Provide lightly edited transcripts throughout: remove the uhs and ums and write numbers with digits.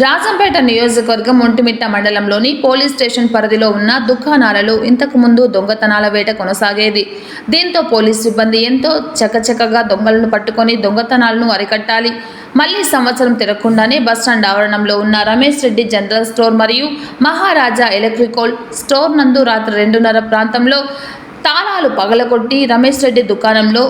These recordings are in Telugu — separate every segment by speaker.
Speaker 1: రాజంపేట నియోజకవర్గం ఒంటిమిట్ట మండలంలోని పోలీస్ స్టేషన్ పరిధిలో ఉన్న దుకాణాలలో ఇంతకు ముందు దొంగతనాల వేట కొనసాగేది. దీంతో పోలీస్ సిబ్బంది ఎంతో చకచకగా దొంగలను పట్టుకొని దొంగతనాలను అరికట్టాలి. మళ్లీ సంవత్సరం తిరగకుండానే బస్టాండ్ ఆవరణంలో ఉన్న రమేష్ రెడ్డి జనరల్ స్టోర్ మరియు మహారాజా ఎలక్ట్రికల్ స్టోర్ నందు రాత్రి 2:30 ప్రాంతంలో తాళాలు పగలగొట్టి రమేష్ రెడ్డి దుకాణంలో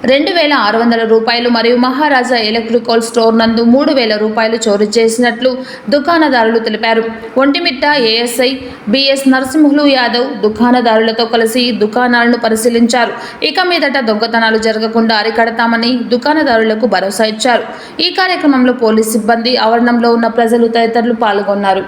Speaker 1: 2,600 రూపాయలు మరియు మహారాజా ఎలక్ట్రికల్ స్టోర్ నందు 3,000 రూపాయలు చోరీ చేసినట్లు దుకాణదారులు తెలిపారు. ఒంటిమిట్ట ఏఎస్ఐ బిఎస్ నరసింహులు యాదవ్ దుకాణదారులతో కలిసి దుకాణాలను పరిశీలించారు. ఇక మీదట దొంగతనాలు జరగకుండా అరికడతామని దుకాణదారులకు భరోసా ఇచ్చారు. ఈ కార్యక్రమంలో పోలీస్ సిబ్బంది, ఆవరణంలో ఉన్న ప్రజలు తదితరులు పాల్గొన్నారు.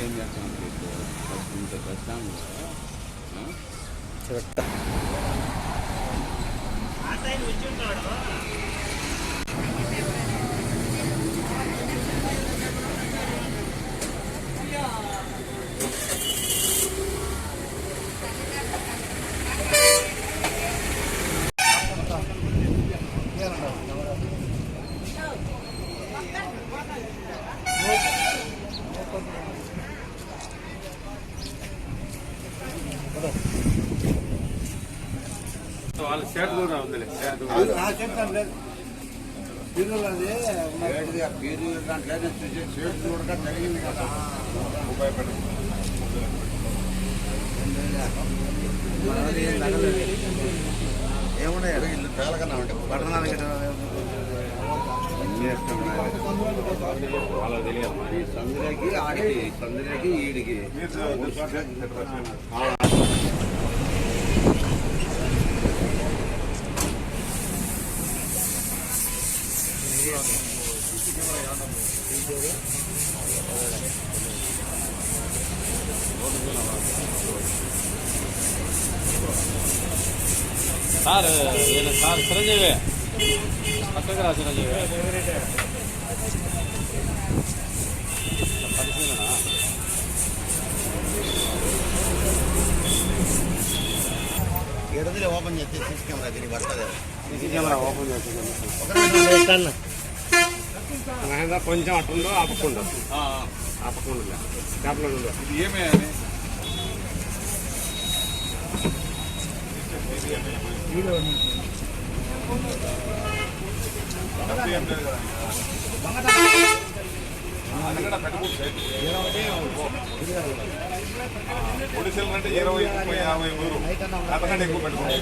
Speaker 2: ఏం చేస్తాం ఇంత ప్రశ్న వాళ్ళ షర్ట్ కూడా ఉంది ఏమున్నాయి ఇల్లు తేలకన్నా ఉంటాయి పట్టణానికి వాళ్ళకి తెలియదు సందులకి ఆడికి సందులకి ఈడికి సార్ సార్ చిరంజీవి పక్కకి రా చిరంజీవి ఎడదిలో ఓపెన్ చేస్తే సీసీ కెమెరా దీనికి పడుతుంది సీసీ కెమెరా ఓపెన్ చేస్తే కొంచెం అట్టుందో ఆపకుండా ఆపకుండా ఇది ఏమే పోలీసులు అంటే 20, 30, 50 అంతకంటే ఎక్కువ పెట్టుకోవాలి.